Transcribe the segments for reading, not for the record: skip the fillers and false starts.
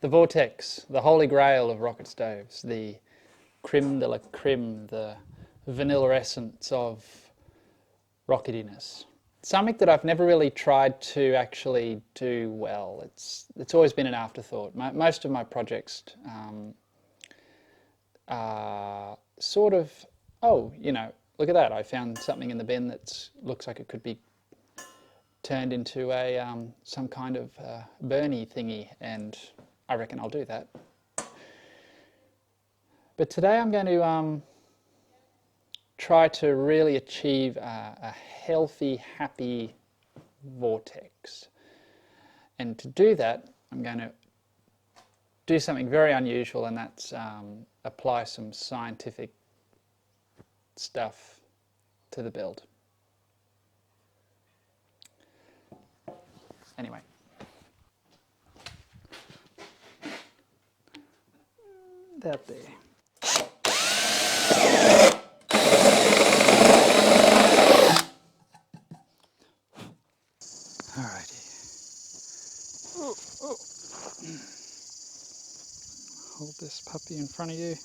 The Vortex, the holy grail of rocket stoves, the creme de la creme, the vanilla essence of rocketiness. Something that I've never really tried to actually do well. It's always been an afterthought. Most of my projects are sort of, oh, you know, look at that, I found something in the bin that looks like it could be turned into a some kind of Bernie thingy, and I reckon I'll do that. But today I'm going to try to really achieve a healthy, happy vortex. And to do that, I'm going to do something very unusual, and that's apply some scientific stuff to the build. Anyway. That there. Alrighty. Oh, oh. Hold this puppy in front of you.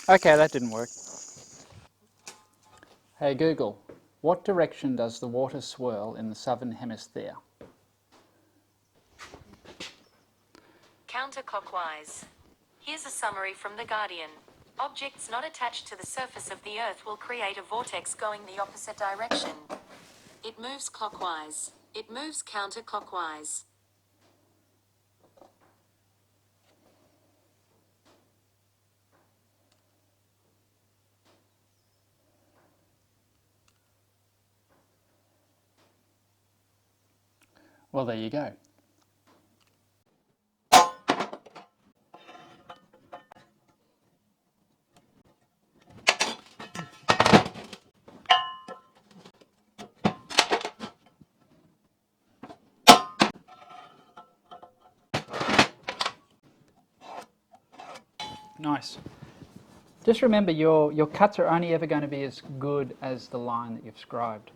Okay, that didn't work. Hey Google, what direction does the water swirl in the southern hemisphere? Counterclockwise. Here's a summary from The Guardian. Objects not attached to the surface of the Earth will create a vortex going the opposite direction. It moves clockwise. It moves counterclockwise. Well, there you go. Nice. Just remember, your cuts are only ever going to be as good as the line that you've scribed.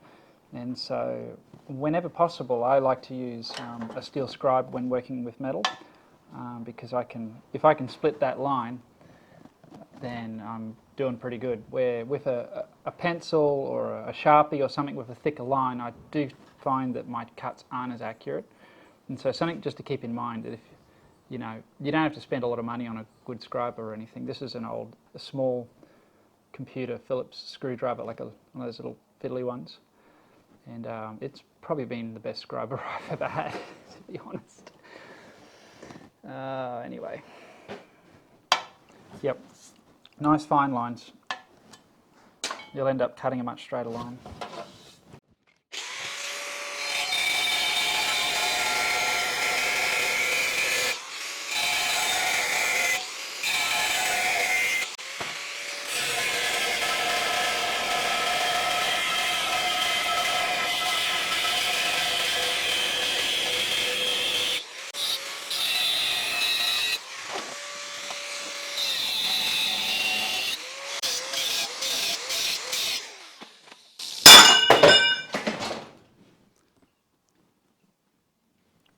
And so, whenever possible, I like to use a steel scribe when working with metal, because if I can split that line, then I'm doing pretty good. Where with a pencil or a Sharpie or something with a thicker line, I do find that my cuts aren't as accurate. And so something just to keep in mind, that if you know, you don't have to spend a lot of money on a good scribe or anything. This is a small computer Phillips screwdriver, like one of those little fiddly ones. And it's probably been the best scriber I've ever had, to be honest. Anyway. Yep. Nice fine lines. You'll end up cutting a much straighter line.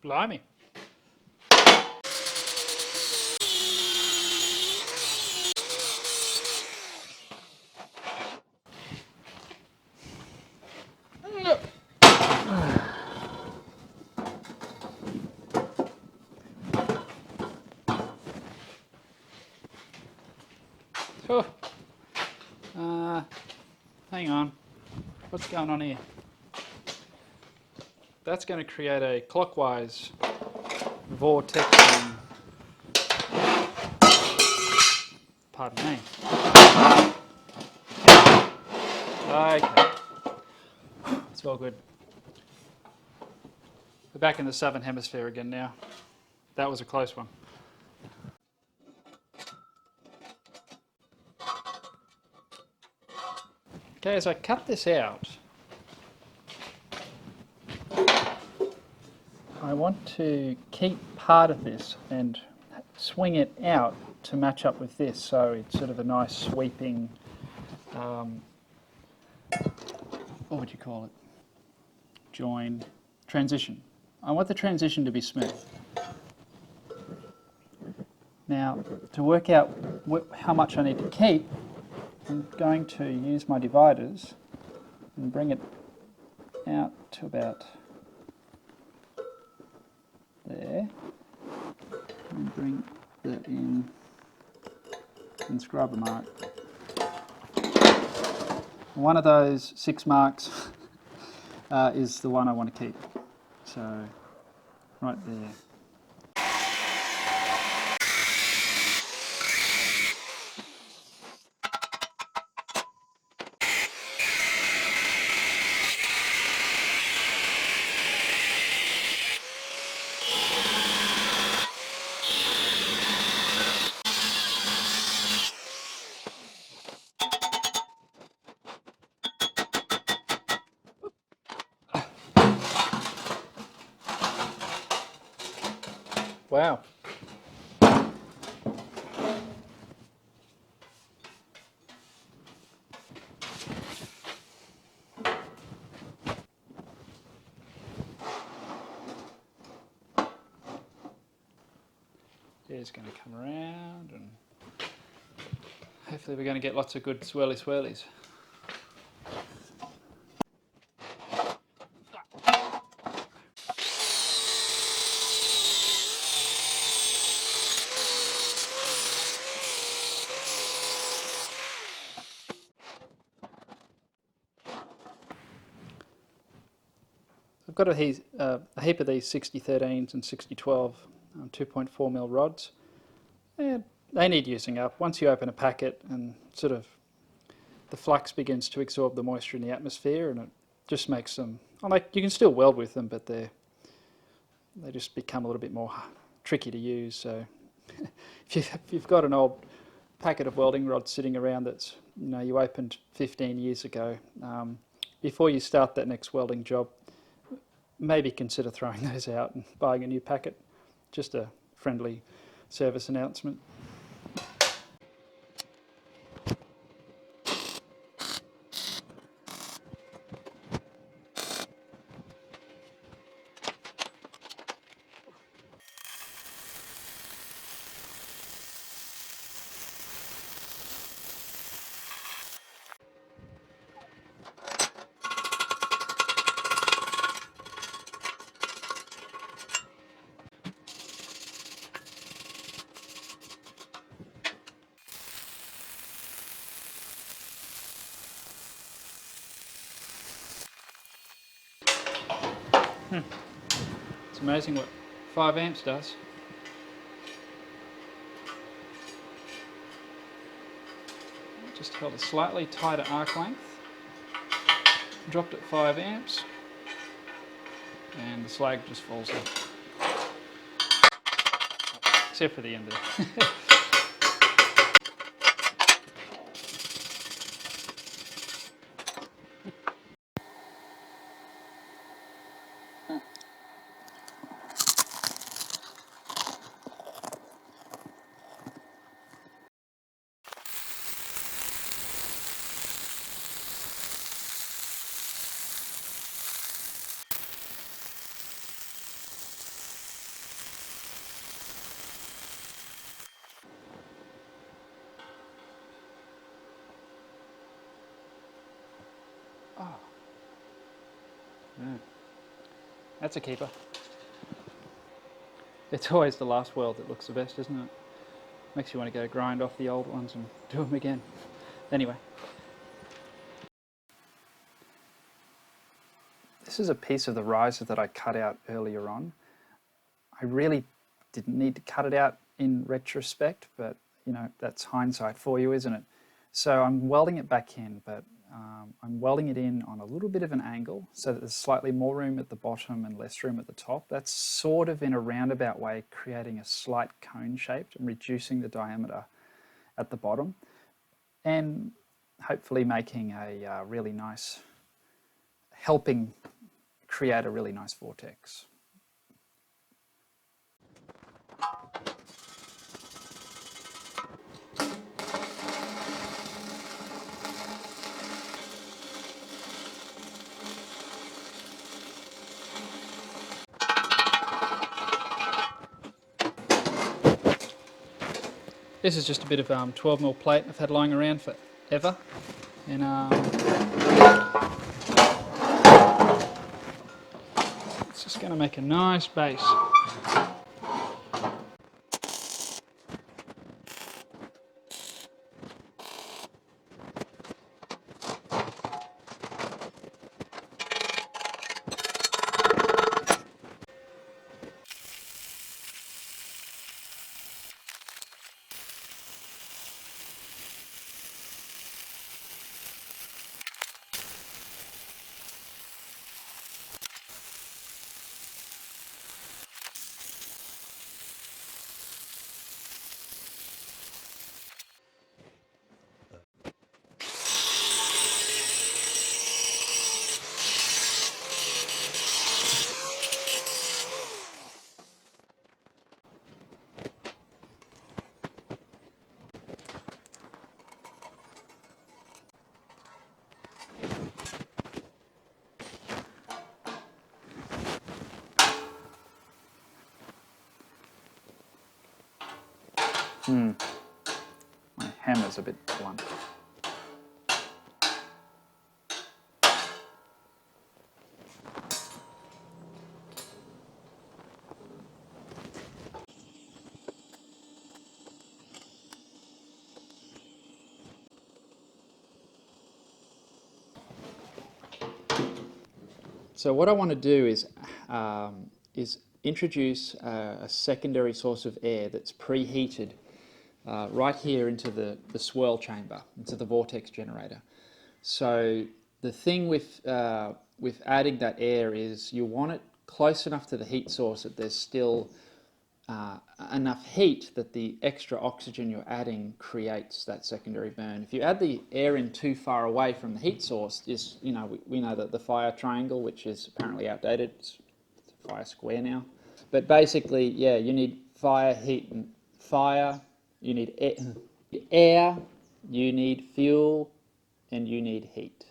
Blimey. Oh. Hang on. What's going on here? That's going to create a clockwise vortex. Pardon me. Okay. It's all good. We're back in the southern hemisphere again now. That was a close one. Okay, as I cut this out, I want to keep part of this and swing it out to match up with this, so it's sort of a nice sweeping, what would you call it? Join, transition. I want the transition to be smooth. Now, to work out how much I need to keep, I'm going to use my dividers and bring it out to about there, and bring that in and scribe a mark. One of those 6 marks is the one I want to keep, so right there. Wow. It's going to come around, and hopefully we're going to get lots of good swirly swirlies. I've got a heap of these 6013s and 6012 2.4mm rods. And they need using up. Once you open a packet and sort of the flux begins to absorb the moisture in the atmosphere, and it just makes them, like, you can still weld with them, but they just become a little bit more tricky to use. So if you've got an old packet of welding rods sitting around that's, you opened 15 years ago, before you start that next welding job, maybe consider throwing those out and buying a new packet. Just a friendly service announcement. It's amazing what 5 amps does. Just held a slightly tighter arc length, dropped at 5 amps, and the slag just falls off. Except for the end there. Oh. That's a keeper. It's always the last weld that looks the best, isn't it? Makes you want to go grind off the old ones and do them again. Anyway. This is a piece of the riser that I cut out earlier on. I really didn't need to cut it out in retrospect, but that's hindsight for you, isn't it? So I'm welding it back in, but I'm welding it in on a little bit of an angle so that there's slightly more room at the bottom and less room at the top. That's sort of in a roundabout way creating a slight cone shape and reducing the diameter at the bottom, and hopefully making a really nice, helping create a really nice vortex. This is just a bit of 12mm plate I've had lying around forever, and it's just going to make a nice base. My hammer's a bit blunt. So what I want to do is introduce a secondary source of air that's preheated right here into the swirl chamber, into the vortex generator. So the thing with adding that air is you want it close enough to the heat source that there's still enough heat that the extra oxygen you're adding creates that secondary burn. If you add the air in too far away from the heat source, we know that the fire triangle, which is apparently outdated, it's fire square now. But basically, yeah, you need fire, heat, and fire. You need air, you need fuel, and you need heat.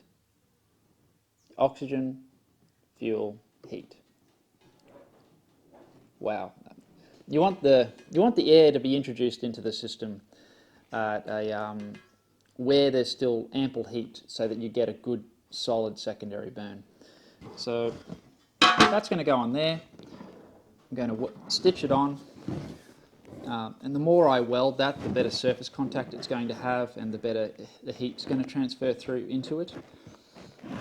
Oxygen, fuel, heat. Wow. You want the air to be introduced into the system at where there's still ample heat, so that you get a good solid secondary burn. So that's going to go on there. I'm going to stitch it on, and the more I weld that, the better surface contact it's going to have, and the better the heat's going to transfer through into it.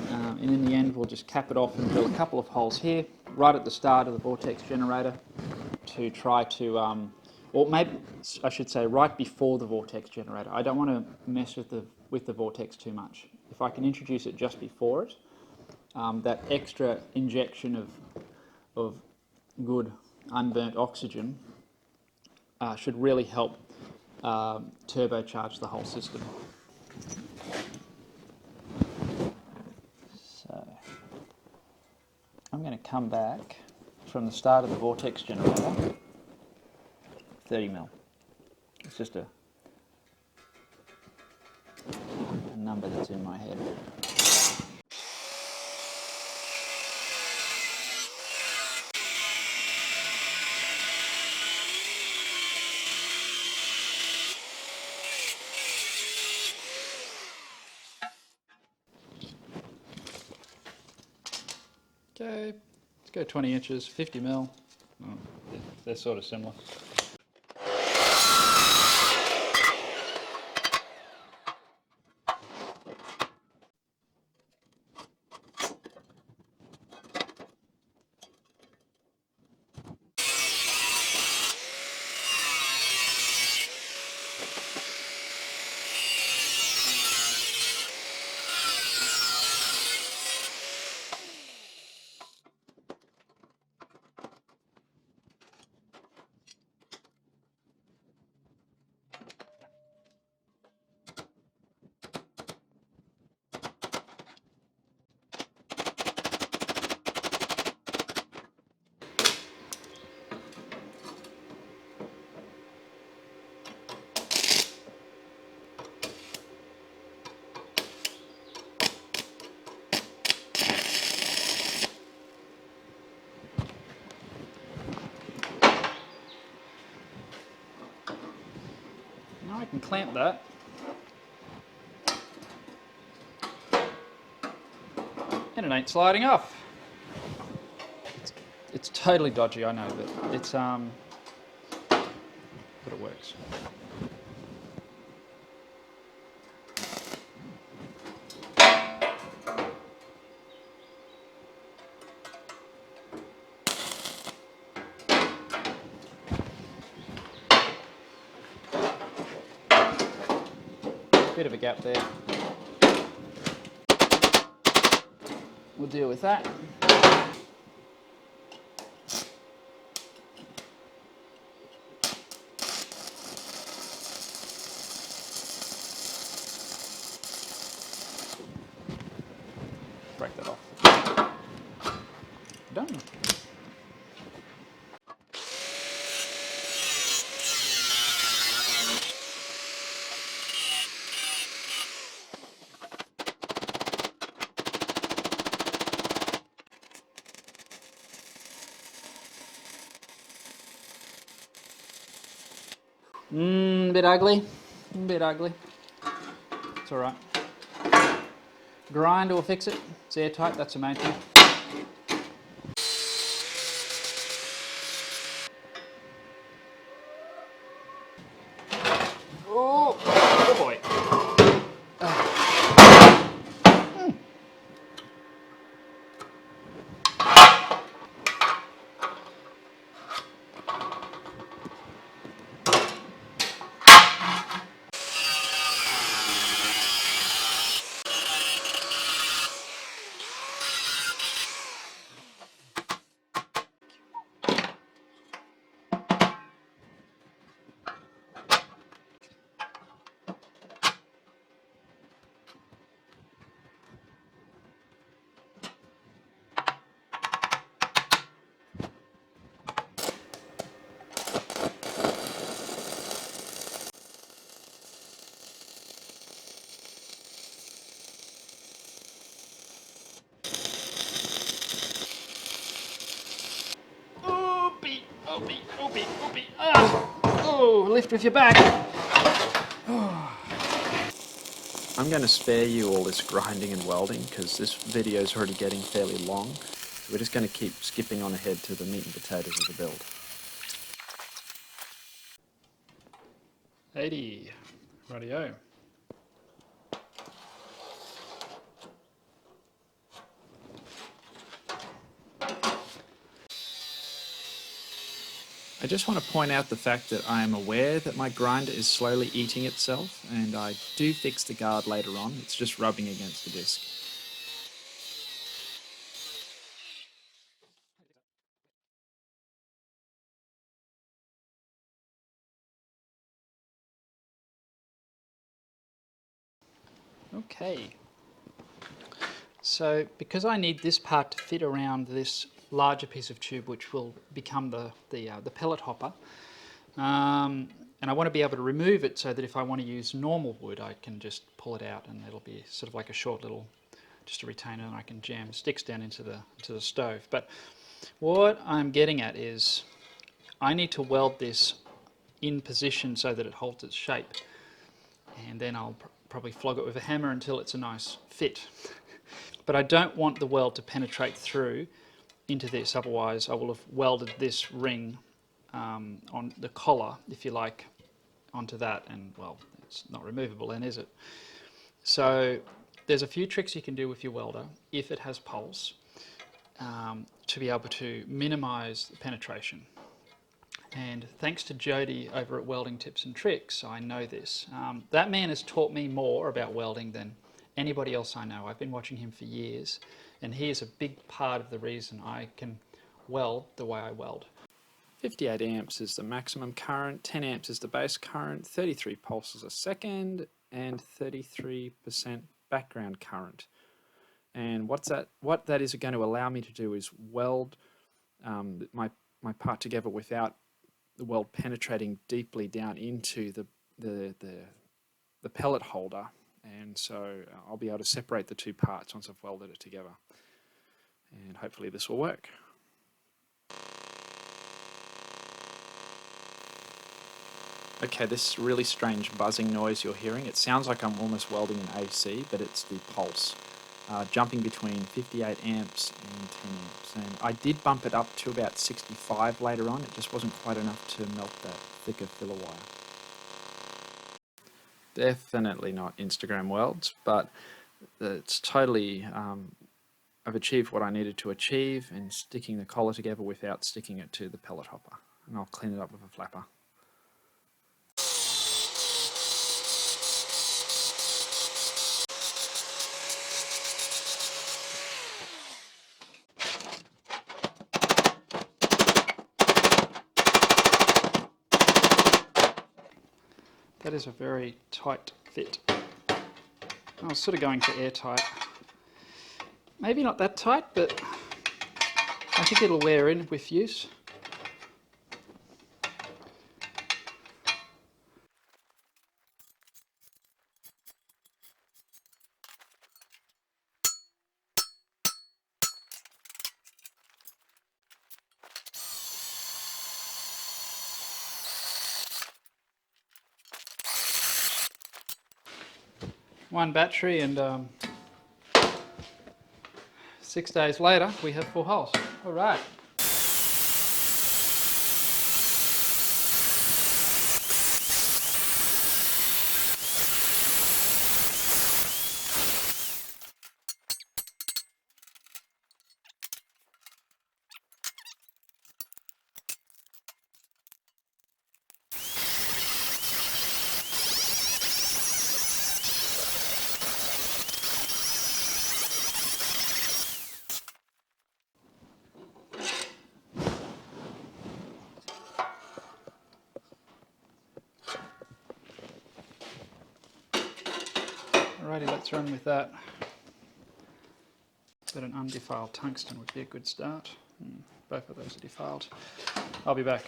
And in the end, we'll just cap it off and drill a couple of holes here, right at the start of the vortex generator, to try to, or maybe I should say right before the vortex generator. I don't want to mess with the vortex too much. If I can introduce it just before it, that extra injection of good unburnt oxygen should really help turbocharge the whole system. So I'm going to come back from the start of the vortex generator, 30mm. It's just a number that's in my head. Okay, let's go 20 inches, 50mm. Oh, they're sort of similar. and clamp that. And it ain't sliding off. It's totally dodgy, I know, but it works. Bit of a gap there. We'll deal with that. Break that off. Done. Bit ugly. Bit ugly. It's alright. Grind will fix it. It's airtight, that's the main thing. Oh boy. Oopie. Oh, lift with your back. I'm going to spare you all this grinding and welding because this video is already getting fairly long. So we're just going to keep skipping on ahead to the meat and potatoes of the build. 80. Rightio. I just want to point out the fact that I am aware that my grinder is slowly eating itself, and I do fix the guard later on. It's just rubbing against the disc. Okay. So because I need this part to fit around this larger piece of tube, which will become the pellet hopper, and I want to be able to remove it so that if I want to use normal wood, I can just pull it out and it'll be sort of like a short little, just a retainer, and I can jam sticks down into the stove. But what I'm getting at is I need to weld this in position so that it holds its shape, and then I'll probably flog it with a hammer until it's a nice fit. But I don't want the weld to penetrate through into this, otherwise I will have welded this ring on the collar, if you like, onto that, and well, it's not removable then, is it? So there's a few tricks you can do with your welder if it has pulse to be able to minimize the penetration. And thanks to Jody over at Welding Tips and Tricks, I know this. That man has taught me more about welding than anybody else I know. I've been watching him for years, and he is a big part of the reason I can weld the way I weld. 58 amps is the maximum current, 10 amps is the base current, 33 pulses a second, and 33% background current. And what that is going to allow me to do is weld my part together without the weld penetrating deeply down into the pellet holder, and so I'll be able to separate the two parts once I've welded it together, and hopefully this will work. Okay, this really strange buzzing noise you're hearing, it sounds like I'm almost welding an AC, but it's the pulse, jumping between 58 amps and 10 amps. And I did bump it up to about 65 later on, it just wasn't quite enough to melt that thicker filler wire. Definitely not Instagram welds, but it's totally, I've achieved what I needed to achieve in sticking the collar together without sticking it to the pellet hopper. And I'll clean it up with a flapper. That is a very tight fit. I was sort of going for airtight. Maybe not that tight, but I think it'll wear in with use. One battery and 6 days later we have 4 holes. All right. Alrighty, let's run with that. But an undefiled tungsten would be a good start. Both of those are defiled. I'll be back.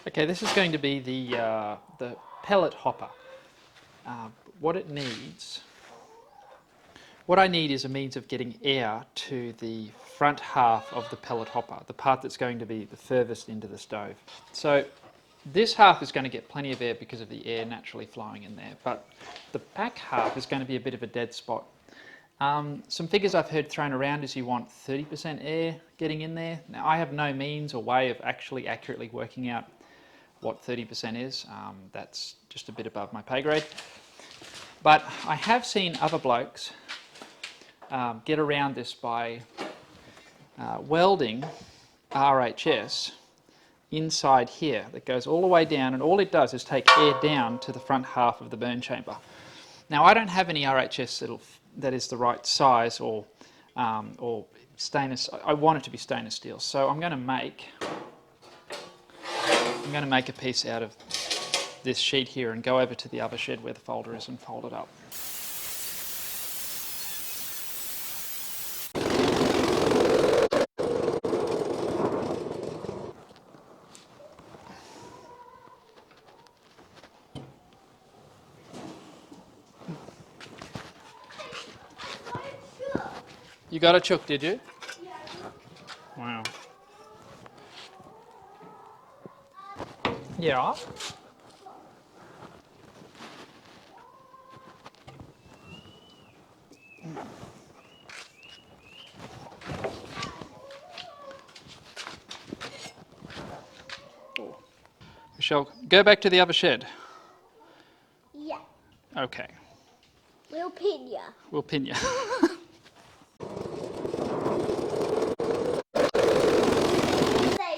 Okay, this is going to be the pellet hopper. What I need is a means of getting air to the front half of the pellet hopper, the part that's going to be the furthest into the stove. So this half is going to get plenty of air because of the air naturally flowing in there, but the back half is going to be a bit of a dead spot. Some figures I've heard thrown around is you want 30% air getting in there. Now I have no means or way of actually accurately working out what 30% is. That's just a bit above my pay grade. But I have seen other blokes get around this by welding RHS inside here that goes all the way down, and all it does is take air down to the front half of the burn chamber. Now I don't have any RHS that is the right size or stainless. I want it to be stainless steel, so I'm going to make a piece out of this sheet here and go over to the other shed where the folder is and fold it up. You got a chook, did you? Wow. Yeah. Michelle, go back to the other shed. Yeah, Okay. we'll pin ya. We'll pin you. Say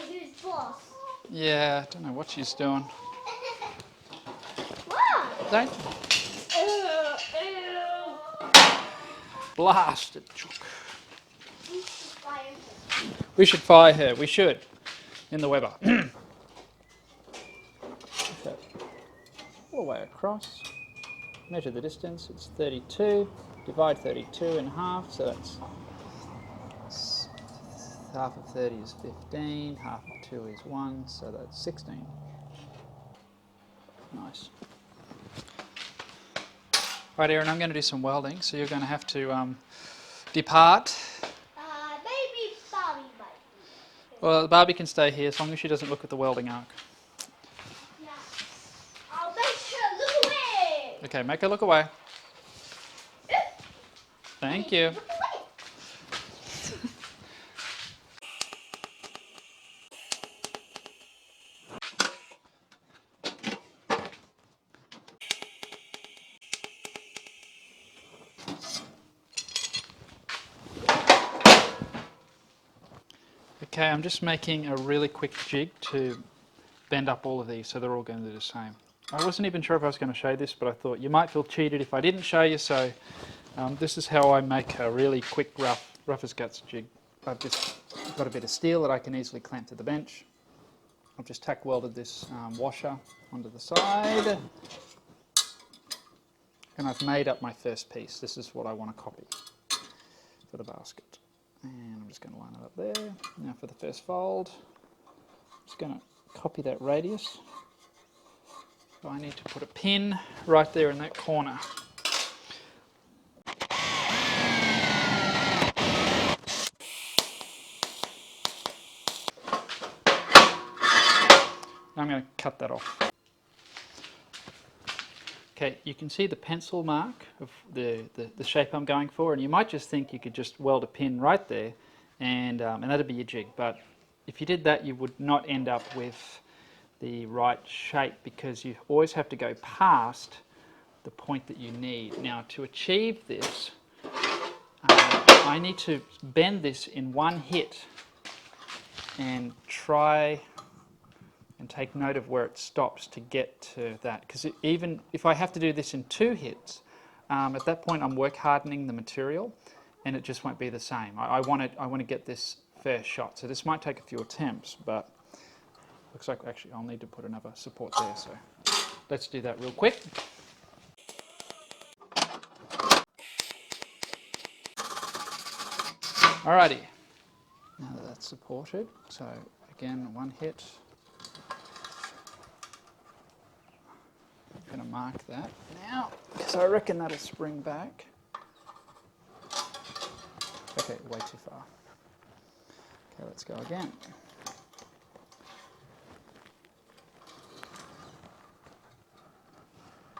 who's boss. Yeah, I don't know what she's doing. Wow. Don't blast it. We should fire her. We should. In the Weber. So, all the way across. Measure the distance. It's 32. Divide 32 in half. So that's half of 30 is 15. Half of 2 is 1. So that's 16. Nice. Right, Erin, I'm going to do some welding. So you're going to have to depart. Maybe Bobby might be. Well, Barbie can stay here as long as she doesn't look at the welding arc. Yeah. I'll make her look away. Okay, make her look away. Thank you. Look away. Okay, I'm just making a really quick jig to bend up all of these so they're all going to do the same. I wasn't even sure if I was going to show this, but I thought you might feel cheated if I didn't show you, so this is how I make a really quick, rough as guts jig. I've just got a bit of steel that I can easily clamp to the bench. I've just tack welded this washer onto the side, and I've made up my first piece. This is what I want to copy for the basket. And I'm just going to line it up there. Now for the first fold, I'm just going to copy that radius. So I need to put a pin right there in that corner. I'm going to cut that off. Okay, you can see the pencil mark of the shape I'm going for, and you might just think you could just weld a pin right there and that'd be your jig. But if you did that, you would not end up with the right shape because you always have to go past the point that you need. Now, to achieve this, I need to bend this in one hit and try and take note of where it stops to get to that. Because even if I have to do this in 2 hits, at that point I'm work hardening the material and it just won't be the same. I want to get this fair shot. So this might take a few attempts, but looks like actually I'll need to put another support there. So let's do that real quick. Alrighty, now that that's supported, so again, 1 hit. I'm going to mark that now, because I reckon that'll spring back. Okay, way too far. Okay, let's go again.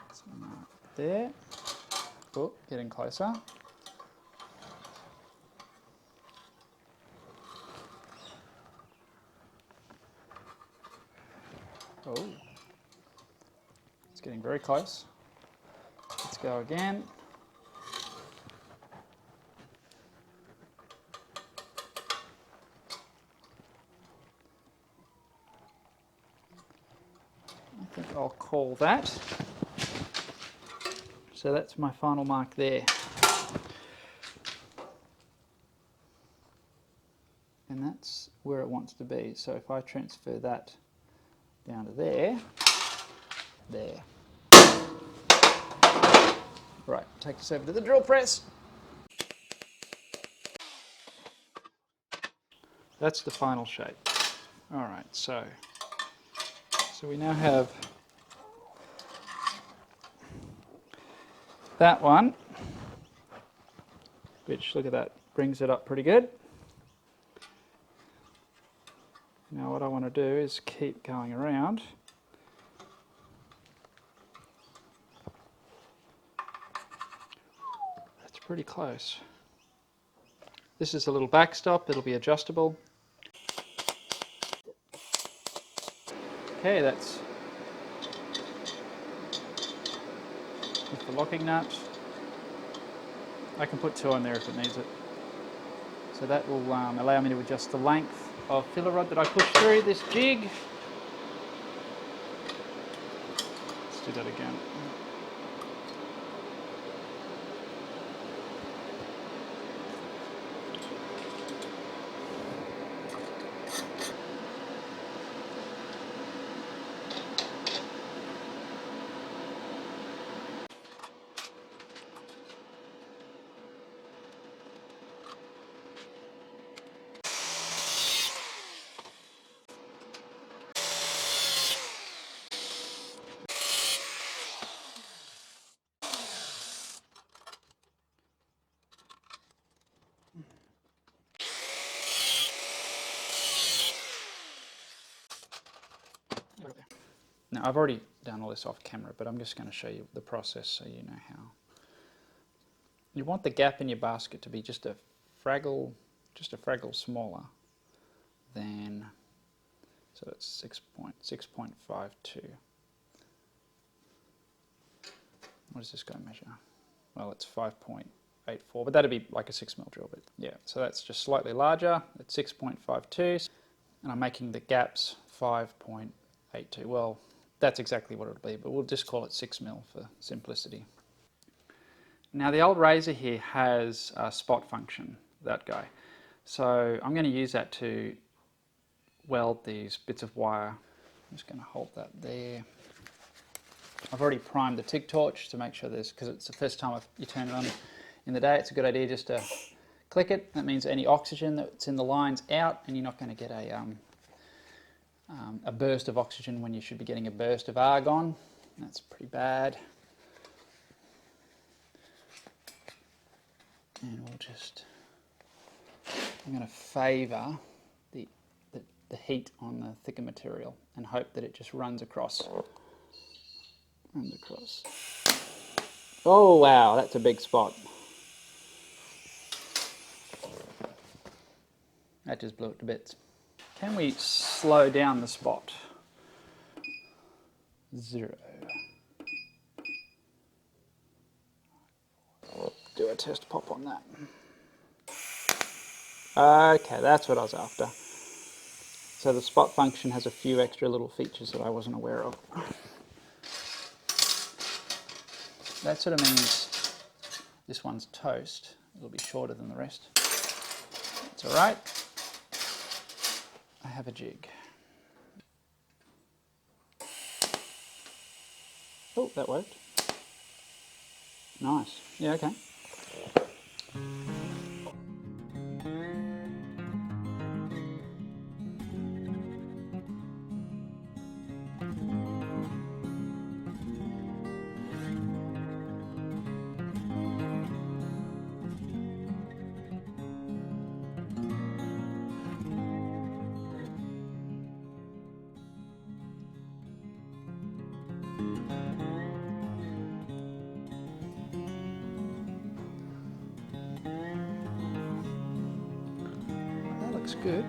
Let's mark there. Oh, getting closer. Oh, it's getting very close. Let's go again. I think I'll call that. So that's my final mark there. And that's where it wants to be. So if I transfer that down to there. Right, take this over to the drill press. That's the final shape. All right, so we now have that one, which, look at that, brings it up pretty good. Now what I want to do is keep going around. That's pretty close. This is a little backstop, it'll be adjustable. Okay, that's with the locking nut. I can put 2 on there if it needs it. So that will allow me to adjust the length of filler rod that I push through this jig. Let's do that again. Now I've already done all this off camera, but I'm just going to show you the process so you know how. You want the gap in your basket to be just a fraggle smaller than, so it's 6.52. What does this guy measure? Well, it's 5.84, but that'd be like a 6mm drill bit. Yeah, so that's just slightly larger at 6.52, and I'm making the gaps 5.82. Well, that's exactly what it'll be, but we'll just call it 6mm for simplicity. Now the old razor here has a spot function, that guy. So I'm going to use that to weld these bits of wire. I'm just going to hold that there. I've already primed the TIG torch to make sure there's, because it's the first time you turn it on in the day, it's a good idea just to click it. That means any oxygen that's in the line's out, and you're not going to get a burst of oxygen when you should be getting a burst of argon. That's pretty bad. And we'll just, I'm going to favour the heat on the thicker material and hope that it just runs across. Oh wow, that's a big spot. That just blew it to bits. Can we slow down the spot? 0. Do a test pop on that. Okay, that's what I was after. So the spot function has a few extra little features that I wasn't aware of. That sort of means this one's toast. It'll be shorter than the rest. It's all right. I have a jig. Oh, that worked. Nice. Yeah, okay. That looks good.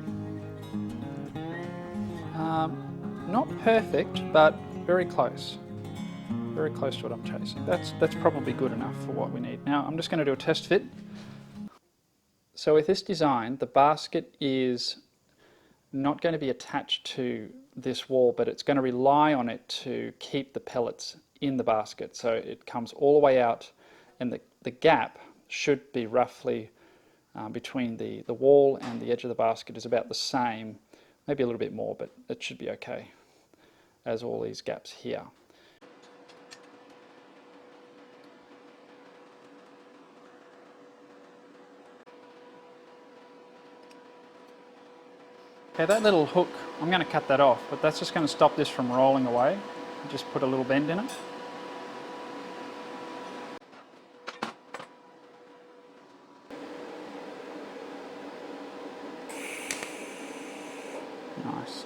Not perfect, but very close. Very close to what I'm chasing. That's probably good enough for what we need. Now I'm just going to do a test fit. So with this design, the basket is not going to be attached to this wall, but it's going to rely on it to keep the pellets in the basket. So it comes all the way out, and the gap should be roughly between the wall and the edge of the basket is about the same, maybe a little bit more, but it should be okay, as all these gaps here. Okay, that little hook, I'm going to cut that off, but that's just going to stop this from rolling away. Just put a little bend in it. Nice.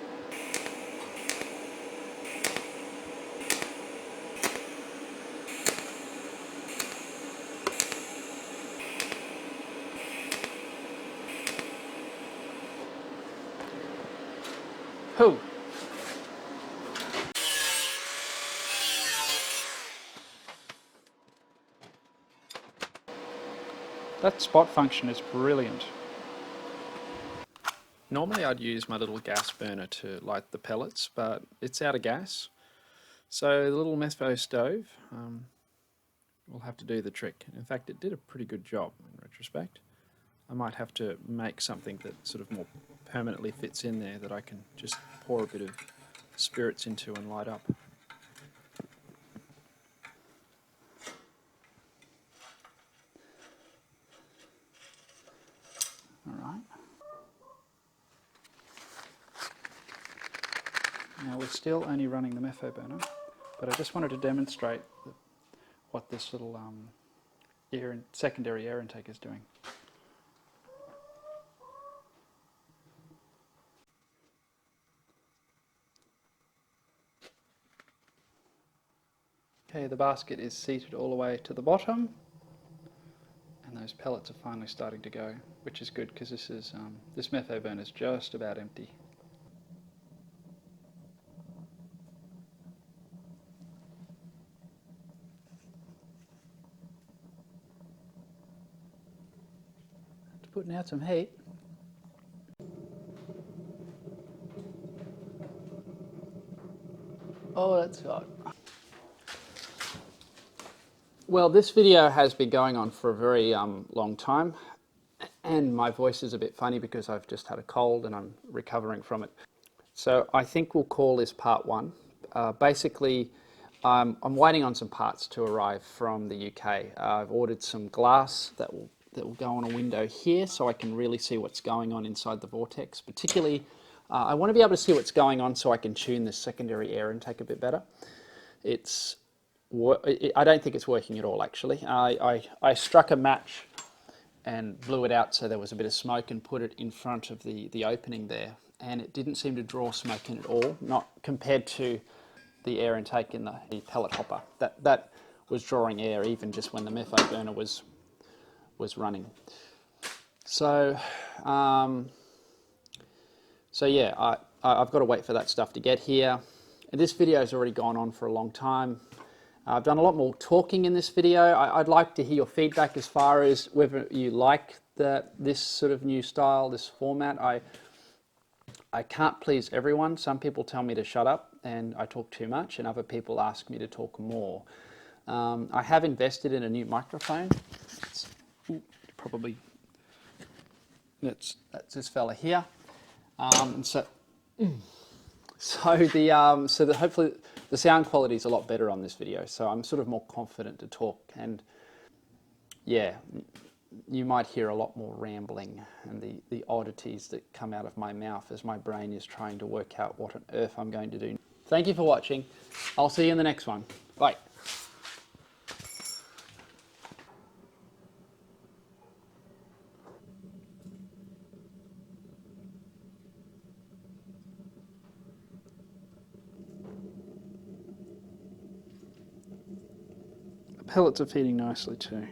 Whew. That spot function is brilliant. Normally I'd use my little gas burner to light the pellets, but it's out of gas. So the little Methvo stove will have to do the trick. In fact, it did a pretty good job in retrospect. I might have to make something that sort of more permanently fits in there that I can just pour a bit of spirits into and light up. All right. Now we're still only running the Methvo burner, but I just wanted to demonstrate what this little secondary air intake is doing. Okay, the basket is seated all the way to the bottom, and those pellets are finally starting to go, which is good because this metho burner is just about empty. Putting out some heat. Oh, that's hot. Well, this video has been going on for a very long time, and my voice is a bit funny because I've just had a cold and I'm recovering from it. So I think we'll call this part one. Basically, I'm waiting on some parts to arrive from the UK. I've ordered some glass that will go on a window here so I can really see what's going on inside the Vortex. Particularly, I want to be able to see what's going on so I can tune the secondary air intake a bit better. I don't think it's working at all, actually. I struck a match and blew it out so there was a bit of smoke and put it in front of the opening there, and it didn't seem to draw smoke in at all, not compared to the air intake in the pellet hopper. That was drawing air even just when the metho burner was running. So yeah, I've got to wait for that stuff to get here. And this video has already gone on for a long time. I've done a lot more talking in this video. I'd like to hear your feedback as far as whether you like this sort of new style, this format. I can't please everyone. Some people tell me to shut up and I talk too much, and other people ask me to talk more. I have invested in a new microphone. That's this fella here. Hopefully the sound quality is a lot better on this video, so I'm sort of more confident to talk, and yeah, you might hear a lot more rambling and the oddities that come out of my mouth as my brain is trying to work out what on earth I'm going to do. Thank you for watching. I'll see you in the next one. Bye. The pellets are feeding nicely too.